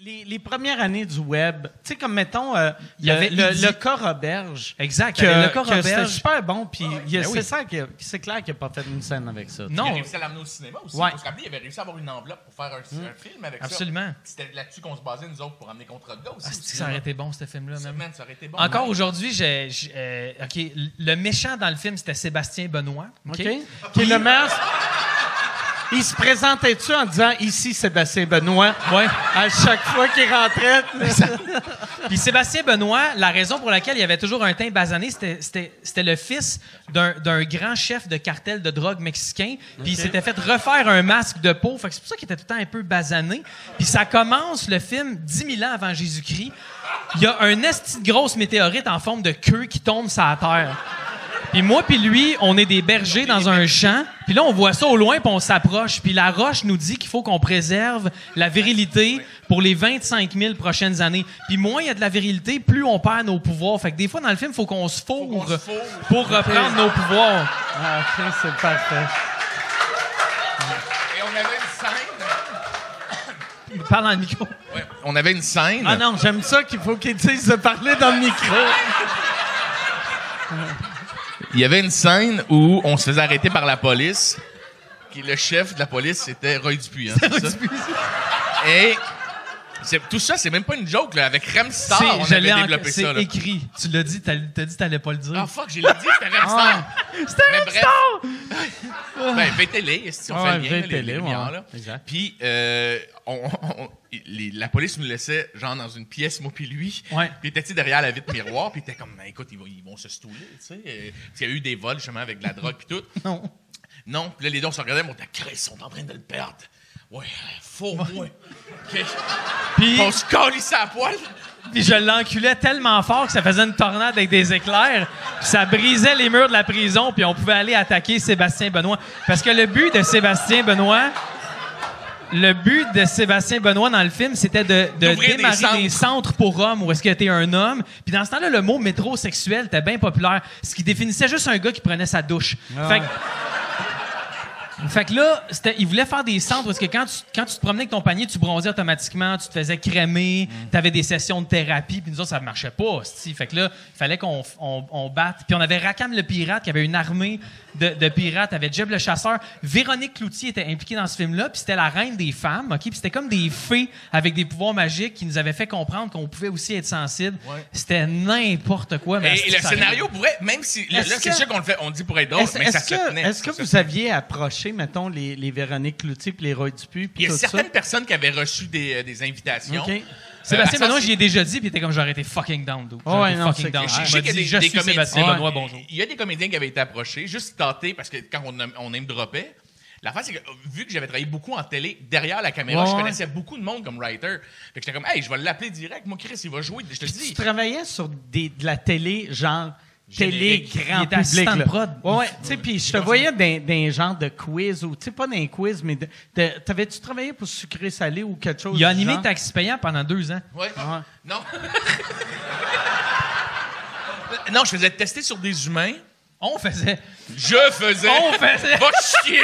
les premières années du web, tu sais, comme mettons, il y avait le cas Roberge. Exact. Que, Le cas que c'était Roberge. super bon, puis Ben oui. c'est clair qu'il n'a pas fait une scène avec ça. Il a Non, réussi à l'amener au cinéma aussi. Ouais. Il faut se rappeler, il avait réussi à avoir une enveloppe pour faire un film avec absolument. ça. C'était là-dessus qu'on se basait, nous autres, pour amener Contre gars aussi. Ah, c'est-tu que ça aurait été bon, ce film-là, même. Man, ça aurait été bon. Encore aujourd'hui, OK, le méchant dans le film, c'était Sébastien Benoît. OK? Qui est le meilleur. Il se présentait-tu en disant « Ici, Sébastien Benoît Ouais. » à chaque fois qu'il rentrait? Puis Sébastien Benoît, la raison pour laquelle il avait toujours un teint basané, c'était le fils d'un grand chef de cartel de drogue mexicain. Puis il s'était fait refaire un masque de peau. Fait que c'est pour ça qu'il était tout le temps un peu basané. Puis ça commence, le film, 10 000 ans avant Jésus-Christ. Il y a un esti de grosse météorite en forme de queue qui tombe sur la Terre. Puis moi puis lui, on est des bergers dans un champ. Puis là, on voit ça au loin, puis on s'approche. Puis la roche nous dit qu'il faut qu'on préserve la virilité pour les 25 000 prochaines années. Puis moins il y a de la virilité, plus on perd nos pouvoirs. Fait que des fois, dans le film, il faut qu'on se fourre pour reprendre nos pouvoirs. Ah, ok, c'est parfait. Et on avait une scène. Parle dans le micro. Ouais, on avait une scène. Ah non, j'aime ça qu'il faut qu'il dise de parler dans le micro. Il y avait une scène où on se faisait arrêter par la police. Puis le chef de la police, c'était Roy Dupuis. Hein, c'est ça? Et tout ça, c'est même pas une joke. Là. Avec Ramstar, on avait développé ça. C'est Là. écrit. Tu l'as dit, t'as dit que t'allais pas le dire. Ah fuck, j'ai dit, c'était Ramstar. C'était Mais Ramstar! Ben, VTL, si on fait le lien, là, les lumières, là. Exact. Puis, la police nous laissait, genre, dans une pièce, moi puis lui. Ouais. Puis, il était derrière la vitre miroir, puis il était comme, ben, écoute, ils vont se stouler, tu sais. Parce qu'il y a eu des vols, justement, avec de la drogue, puis tout. Non. Non, puis là, les deux, on se regardait, on était, Chris, ils sont en train de le perdre. Ouais, faut moi. Okay. Puis, On se calissait à poil. puis je l'enculais tellement fort que ça faisait une tornade avec des éclairs. Puis ça brisait les murs de la prison, puis on pouvait aller attaquer Sébastien Benoît. Parce que le but de Sébastien Benoît dans le film, c'était de D'ouvrir démarrer des centres pour hommes où est-ce que t'es un homme. Puis dans ce temps-là, le mot métrosexuel était bien populaire, ce qui définissait juste un gars qui prenait sa douche. Fait que là, il voulait faire des centres parce que quand tu te promenais avec ton panier, tu bronzais automatiquement, tu te faisais crémer, t'avais des sessions de thérapie, puis nous autres, ça marchait pas, c'ti. Fait que là, il fallait qu'on batte. Puis on avait Rakam le pirate, qui avait une armée de pirates, avait Jeb le chasseur. Véronique Cloutier était impliquée dans ce film-là, puis c'était la reine des femmes, OK? Puis c'était comme des fées avec des pouvoirs magiques qui nous avaient fait comprendre qu'on pouvait aussi être sensible. Ouais. C'était n'importe quoi. Mais Et le scénario pourrait, même si, là, c'est sûr qu'on le fait, on le dit pour être drôle, mais ça se tenait. Est-ce que vous aviez approché, mettons, les Véronique Cloutier puis les Roy Dupuis? Il y a tout certaines ça? personnes qui avaient reçu des invitations. OK. Sébastien ça, Benoît, c'est- j'y ai déjà dit, puis il était comme j'aurais été fucking down, dude. Oh, ouais, J'aurais été non, fucking c'est down. clair. Il Je sais m'a qu'il y a dit, des je suis comédiens. Sébastien Ouais. Benoît, bonjour. Il y a des comédiens qui avaient été approchés, juste tâtés, parce que quand on name droppait, l'affaire, c'est que vu que j'avais travaillé beaucoup en télé, derrière la caméra, Ouais, je ouais. connaissais beaucoup de monde comme writer. Fait que j'étais comme, hey, je vais l'appeler direct. Moi, Chris, il va jouer. Je te le Tu dis. travaillais sur de la télé, genre télé Générique. grand Il était public. assistant de là. prod. Ouais, tu sais, puis je te voyais dans un genre de quiz, ou tu sais, pas dans un quiz, mais t'avais-tu travaillé pour Sucré Salé ou quelque chose? Il a du animé genre? Taxi Payant pendant 2 ans. Ouais. Ouais. Non. Non, je faisais tester sur des humains. On faisait. Je faisais. On faisait. Va chier.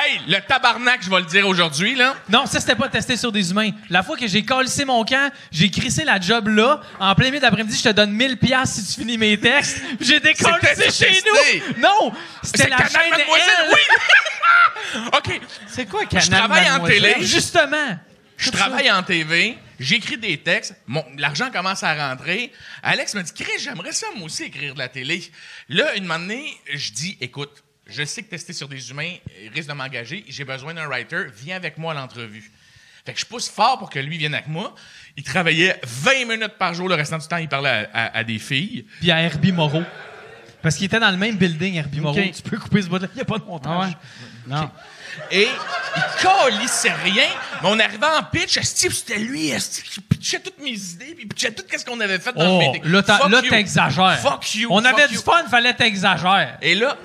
Hey, le tabarnak, je vais le dire aujourd'hui, là. Non, ça, c'était pas testé sur des humains. La fois que j'ai collissé mon camp, j'ai crissé la job là. En plein milieu d'après-midi, je te donne 1000$ si tu finis mes textes. J'ai décollissé C'était chez testé. nous. Non, c'était C'est la Canal chaîne Mademoiselle, Elle. oui! OK. C'est quoi, Canal Je travaille en Mademoiselle? télé. Justement. Je travaille en TV, j'écris des textes, l'argent commence à rentrer. Alex me dit, Chris, j'aimerais ça, moi aussi, écrire de la télé. Là, une année, je dis, écoute, je sais que tester sur des humains risque de m'engager, j'ai besoin d'un writer, viens avec moi à l'entrevue. Fait que je pousse fort pour que lui vienne avec moi. Il travaillait 20 minutes par jour, le restant du temps, il parlait à des filles. Puis à Herbie Moreau. Parce qu'il était dans le même building, Herbie Moreau. OK. Tu peux couper ce bout-là. Il n'y a pas de Ah montage. ouais? Non. Et il calissait rien, mais on arrivait en pitch, Steve, c'était lui, Steve, qui pitchait toutes mes idées, puis il pitchait tout ce qu'on avait fait dans le Oh, meeting. là, Fuck you. t'exagères. Fuck you. On avait fuck du you. fun, fallait t'exagères. Et là,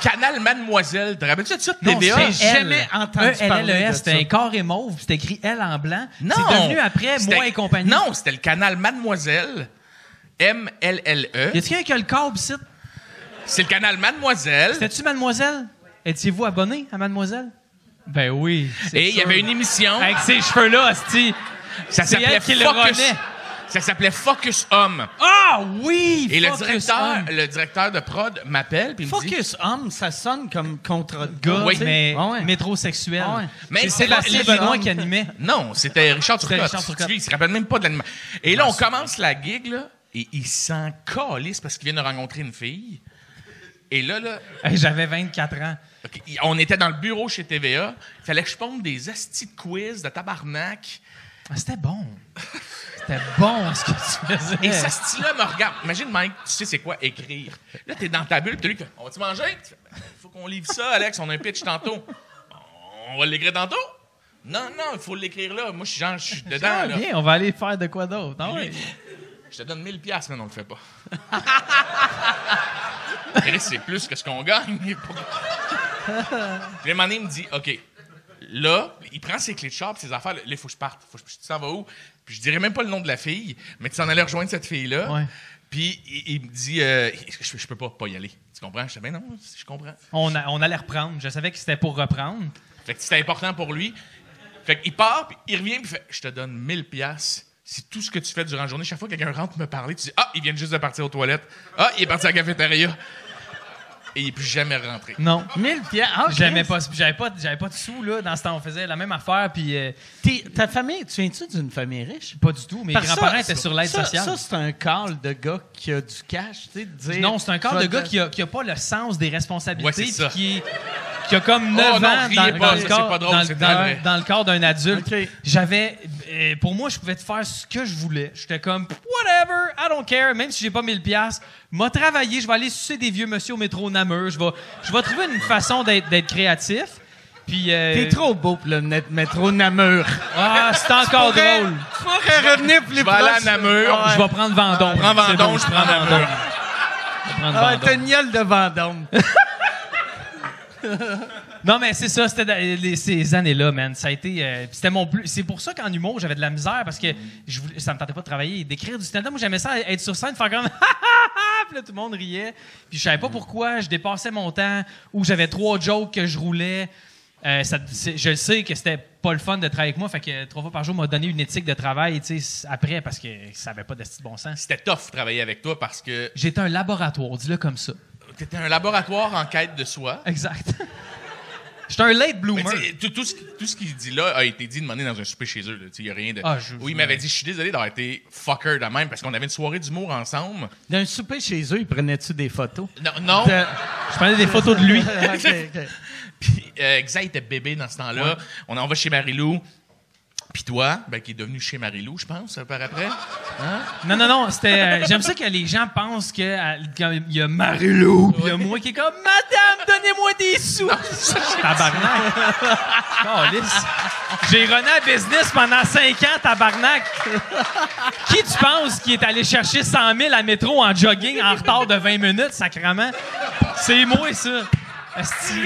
Canal Mademoiselle, te rappelles-tu de ça, Non, TVA? c'est elle. jamais entendu parler de E-L-L-E-S, c'était ça. un carré mauve, puis c'était écrit L en blanc. Non. C'est devenu après C'était- Moi et compagnie. Non, c'était le Canal Mademoiselle, M-L-L-E. Y a-t-il quelqu'un qui a le câble ici? C'est le Canal Mademoiselle. C'était-tu Mademoiselle? Étiez-vous abonné à Mademoiselle? Ben oui. Et il y avait une émission. Avec ces cheveux-là, hostie. Ça C'est s'appelait elle qui le Focus. renaît. Ça s'appelait Focus Homme. Ah oui! Et Focus Homme. le directeur de prod m'appelle puis il me dit Focus homme, ça sonne comme contre de gars. Gars, Oui. tu sais. mais Ah ouais. métrosexuel. Ah ouais. Mais C'est c'est Sébastien le- Benoît le- qui animait. non, c'était Richard Turcotte. Richard Turcotte. Lui, il se rappelle même pas de l'animation. Et là, on commence la gig, là, et il s'en calisse parce qu'il vient de rencontrer une fille. Et là, Hey, j'avais 24 ans. OK, on était dans le bureau chez TVA. Il fallait que je ponde des astis de quiz de tabarnak. Ah, c'était bon. C'était bon ce que tu faisais. Et ce style-là me regarde. Imagine, Mike, tu sais c'est quoi écrire. Là, t'es dans ta bulle, puis t'as lui qui fait « On va-tu manger? » Tu fais, ben, faut qu'on livre ça, Alex. On a un pitch tantôt. On va l'écrire tantôt? Non, il faut l'écrire là. Moi, je suis dedans, Ah, là. bien, on va aller faire de quoi d'autre. Ah, ouais. Je te donne 1000 piastres, mais on le fait pas. Chris, c'est plus que ce qu'on gagne. Puis là, un moment donné, il me dit, OK, là, il prend ses clés de char, puis ses affaires. Là, il faut que je parte. Tu t'en vas où? Puis je dirais même pas le nom de la fille, mais tu t'en allais rejoindre cette fille-là. Ouais. Puis il me dit, je peux pas y aller. Tu comprends? Je dis, ben non, je comprends. On allait reprendre. Je savais que c'était pour reprendre. Fait que c'était important pour lui. Fait qu'il part, puis il revient, puis il fait, je te donne 1000 piastres. C'est tout ce que tu fais durant la journée. Chaque fois que quelqu'un rentre me parler, tu dis, ah, il vient juste de partir aux toilettes. Ah, il est parti à la cafétéria. Et il n'est plus jamais rentré. Non. 1000 piastres. Ah, ok. J'avais pas de sous, là. Dans ce temps, on faisait la même affaire, puis Ta famille, tu viens-tu d'une famille riche? pas du tout. Mes Parce que grands-parents ça, étaient sur l'aide sociale. Ça, c'est un call de gars qui a du cash, tu sais, de dire... Non, c'est un corps je de vais gars te- qui a pas le sens des responsabilités, Ouais, c'est ça. puis qui a comme 9 non, ans riez dans pas, le ça, corps, c'est pas drôle, dans- c'est dans- vrai. dans le corps d'un adulte. OK. J'avais, pour moi, je pouvais faire ce que je voulais. J'étais comme whatever, I don't care, même si j'ai pas 1000 pièces. M'a travaillé, je vais aller sucer des vieux monsieur au métro Namur. Je vais trouver une façon d'être créatif. Puis T'es trop beau pour le métro Namur. ah, c'est encore drôle. Tu pourrais revenir plus Je vais aller à proche. Namur. Ouais. Je vais prendre Vendôme. Prends C'est Vendôme, bon, je prends Namur. Je vais prendre Ah, Vendôme. t'as une gueule de Vendôme. Non, mais c'est ça, c'était ces années-là, man. Ça a été. Puis c'était mon plus. C'est pour ça qu'en humour, j'avais de la misère parce que ça me tentait pas de travailler. D'écrire du stand-up, moi, j'aimais ça être sur scène, faire comme. Puis là, tout le monde riait. Puis je savais pas pourquoi. Je dépassais mon temps ou j'avais 3 jokes que je roulais. Je le sais que c'était pas le fun de travailler avec moi. Fait que 3 fois par jour, m'a donné une éthique de travail, tu sais, après, parce que ça avait pas de style bon sens. C'était tough de travailler avec toi parce que J'étais un laboratoire, dis-le comme ça. t'étais un laboratoire en quête de soi. Exact. J'étais un late Mais bloomer. tu sais, tout ce qu'il dit là a été dit de demander dans un souper chez eux. Il n'y a rien de. Ah, Oui, il m'avait dit, je suis désolé d'avoir été fucker de même parce qu'on avait une soirée d'humour ensemble. D'un souper chez eux, ils prenaient-tu des photos? Non. De- Je prenais des photos de lui. OK, OK. Puis Xaï était bébé dans ce temps-là. On va chez Marie-Lou. Puis toi, qui est devenu chez Marie-Lou, je pense, par après. Non, c'était. J'aime ça que les gens pensent que quand il y a Marie-Lou, puis il y a moi qui est comme Madame, donnez-moi des sous. Tabarnak. Calisse. J'ai runné un business pendant 5 ans, tabarnak. Qui tu penses qui est allé chercher 100 000 à métro en jogging en retard de 20 minutes, sacrément? C'est moi, ça. Asti.